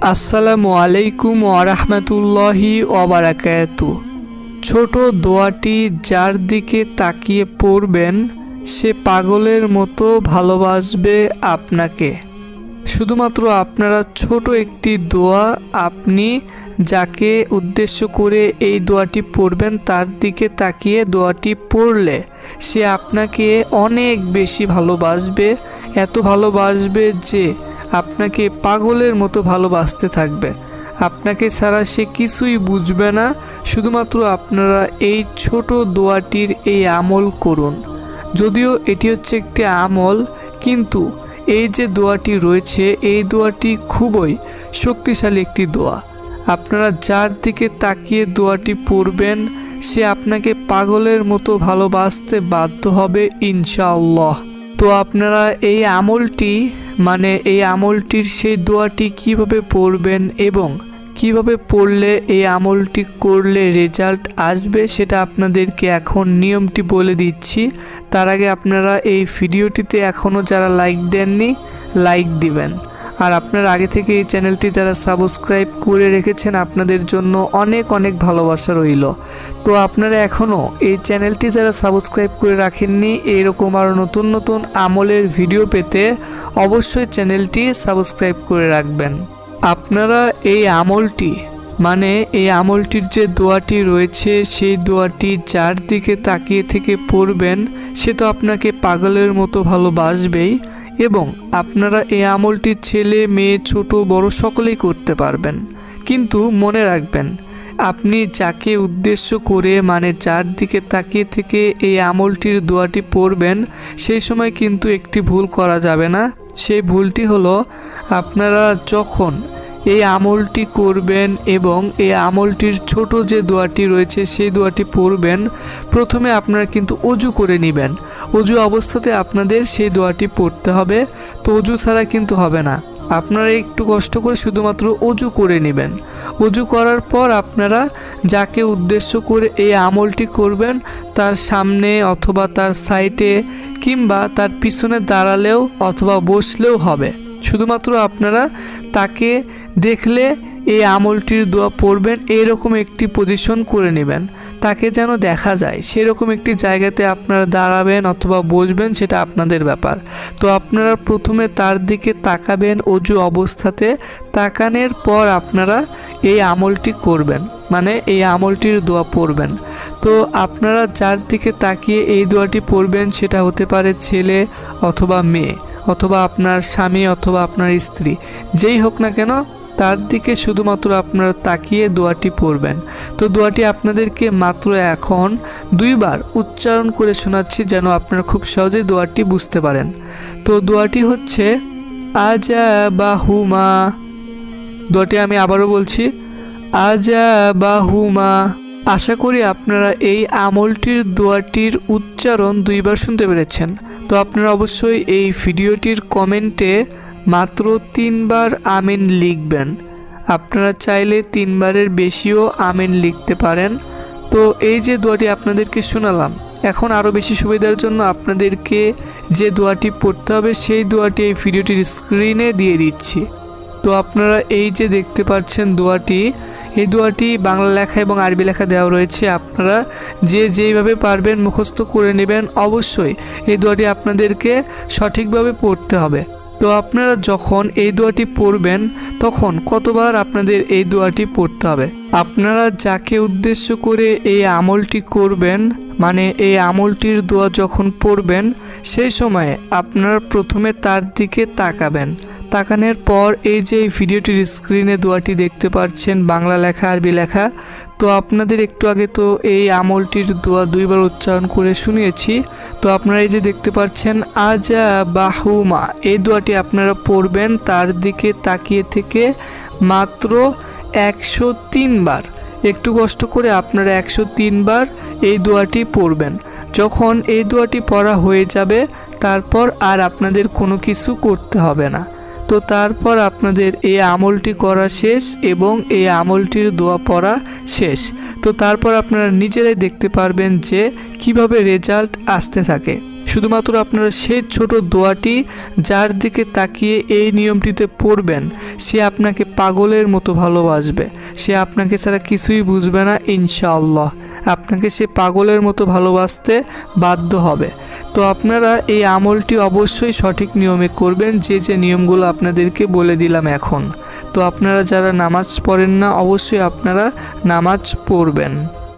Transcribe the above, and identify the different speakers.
Speaker 1: আসসালামু আলাইকুম ওয়া রাহমাতুল্লাহি ওয়া বারাকাতুহু। ছোট দোয়াটি যার দিকে তাকিয়ে পড়বেন সে পাগলের মতো ভালোবাসবে আপনাকে। শুধুমাত্র আপনারা ছোট একটি দোয়া, আপনি যাকে উদ্দেশ্য করে এই দোয়াটি পড়বেন তার দিকে তাকিয়ে দোয়াটি পড়লে সে আপনাকে অনেক বেশি ভালোবাসবে, এত ভালোবাসবে যে আপনাকে পাগলের মতো ভালোবাসতে থাকবে। আপনাকে ছাড়া সে কিছুই বুঝবে না। শুধুমাত্র আপনারা এই ছোট দোয়াটির এই আমল করুন। যদিও এটি হচ্ছে একটি আমল, কিন্তু এই যে দোয়াটি রয়েছে এই দোয়াটি খুবই শক্তিশালী একটি দোয়া। আপনারা যার দিকে তাকিয়ে দোয়াটি পড়বেন সে আপনাকে পাগলের মতো ভালোবাসতে বাধ্য হবে ইনশাআল্লাহ। তো আপনারা এই আমলটির সেই দোয়াটি কিভাবে পড়বেন এবং কিভাবে পড়লে এই আমলটি করলে রেজাল্ট আসবে সেটা আপনাদেরকে এখন নিয়মটি বলে দিচ্ছি। তার আগে আপনারা এই ভিডিওটিতে এখনও যারা লাইক দেননি লাইক দিবেন, আর আপনারা আগে থেকে এই চ্যানেলটি যারা সাবস্ক্রাইব করে রেখেছেন আপনাদের জন্য অনেক অনেক ভালোবাসা রইল। তো আপনারা এখনও এই চ্যানেলটি যারা সাবস্ক্রাইব করে রাখেননি এরকম আরও নতুন নতুন আমলের ভিডিও পেতে অবশ্যই চ্যানেলটি সাবস্ক্রাইব করে রাখবেন। আপনারা এই আমলটির যে দোয়াটি রয়েছে সেই দোয়াটি যার দিকে তাকিয়ে থেকে পড়বেন সে তো আপনাকে পাগলের মতো ভালোবাসবেই, এবং আপনারা এই আমলটি ছেলে মেয়ে ছোট বড় সকলেই করতে পারবেন। কিন্তু মনে রাখবেন, আপনি যাকে উদ্দেশ্য করে যার দিকে তাকিয়ে থেকে এই আমলটির দোয়াটি পড়বেন সেই সময় কিন্তু একটি ভুল করা যাবে না। সেই ভুলটি হলো, আপনারা যখন এই আমলটি করবেন এবং এই আমলটির ছোট যে দোয়াটি রয়েছে সেই দোয়াটি পড়বেন, প্রথমে আপনারা কিন্তু অজু করে নেবেন। অজু অবস্থাতে আপনাদের সেই দোয়াটি পড়তে হবে। তো অজু ছাড়া কিন্তু হবে না। আপনারা একটু কষ্ট করে শুধুমাত্র অজু করে নেবেন। অজু করার পর আপনারা যাকে উদ্দেশ্য করে এই আমলটি করবেন তার সামনে অথবা তার সাইডে কিংবা তার পিছনে দাঁড়ালেও অথবা বসলেও হবে। শুধুমাত্র আপনারা তাকে দেখলে এই আমলটির দোয়া পড়বেন, এরকম একটি পজিশন করে নেবেন। তাকে যেন দেখা যায় সেরকম একটি জায়গাতে আপনারা দাঁড়াবেন অথবা বসবেন, সেটা আপনাদের ব্যাপার। তো আপনারা প্রথমে তার দিকে তাকাবেন অজু অবস্থাতে। তাকানোর পর আপনারা এই আমলটি করবেন, এই আমলটির দোয়া পড়বেন। তো আপনারা যার দিকে তাকিয়ে এই দোয়াটি পড়বেন সেটা হতে পারে ছেলে অথবা মেয়ে অথবা আপনার স্বামী অথবা আপনার স্ত্রী, যেই হোক না কেন তার দিকে শুধুমাত্র আপনারা তাকিয়ে দোয়াটি পড়বেন। তো দোয়াটি আপনাদেরকে মাত্র এখন 2 বার উচ্চারণ করে শোনাচ্ছি যেন আপনারা খুব সহজেই দোয়াটি বুঝতে পারেন। তো দোয়াটি হচ্ছে আজাবাহুমা। দোয়াটি আমি আবারও বলছি, আজাবাহুমা। আশা করি আপনারা এই আমলটির দোয়াটির উচ্চারণ 2 বার শুনতে পেরেছেন। তো আপনারা অবশ্যই এই ভিডিওটির কমেন্টে মাত্র 3 বার আমিন লিখবেন। আপনারা চাইলে 3 বারের বেশিও আমিন লিখতে পারেন। তো এই যে দোয়াটি আপনাদেরকে শোনালাম, এখন আরও বেশি সুবিধার জন্য আপনাদেরকে যে দোয়াটি পড়তে হবে সেই দোয়াটি এই ভিডিওটির স্ক্রিনে দিয়ে দিচ্ছি। তো আপনারা এই যে দেখতে পাচ্ছেন এই দোয়াটি বাংলা লেখা এবং আরবি লেখা দেওয়া রয়েছে। আপনারা যেইভাবে পারবেন মুখস্থ করে নেবেন। অবশ্যই এই দোয়াটি আপনাদেরকে সঠিকভাবে পড়তে হবে। তো আপনারা যখন এই দোয়াটি পড়বেন তখন কতবার আপনাদের এই দোয়াটি পড়তে হবে, আপনারা যাকে উদ্দেশ্য করে এই আমলটি করবেন এই আমলটির দোয়া যখন পড়বেন সেই সময়ে আপনারা প্রথমে তার দিকে তাকাবেন। তাকানোর পর এই যে ভিডিওটির স্ক্রিনে দোয়াটি দেখতে পাচ্ছেন বাংলা লেখা আরবি লেখা, তো আপনাদের একটু আগে তো এই আমলটির দোয়া 2 বার উচ্চারণ করে শুনিয়েছি। তো আপনারা এই যে দেখতে পাচ্ছেন আজাবাহুমা, এই দোয়াটি আপনারা পড়বেন তার দিকে তাকিয়ে থেকে মাত্র 103 বার। একটু কষ্ট করে আপনারা 103 বার এই দোয়াটি পড়বেন। যখন এই দোয়াটি পড়া হয়ে যাবে তারপর আর আপনাদের কোনো কিছু করতে হবে না। তো তারপর আপনাদের এই আমলটি করা শেষ এবং এই আমলটির দোয়া পড়া শেষ। তো তারপর আপনারা নিজেরাই দেখতে পারবেন যে কিভাবে রেজাল্ট আসতে থাকে। শুধুমাত্র আপনারা সেই ছোট দোয়াটি যার দিকে তাকিয়ে এই নিয়মটিতে পড়বেন, সে আপনাকে পাগলের মতো ভালোবাসবে। সে আপনাকে ছাড়া কিছুই বুঝবে না ইনশাআল্লাহ। আপনাকে সে পাগলের মতো ভালোবাসতে বাধ্য হবে। তো আপনারা এই আমলটি অবশ্যই সঠিক নিয়মে করবেন, যে যে নিয়মগুলো আপনাদেরকে বলে দিলাম এখন। তো আপনারা যারা নামাজ পড়েন না, অবশ্যই আপনারা নামাজ পড়বেন।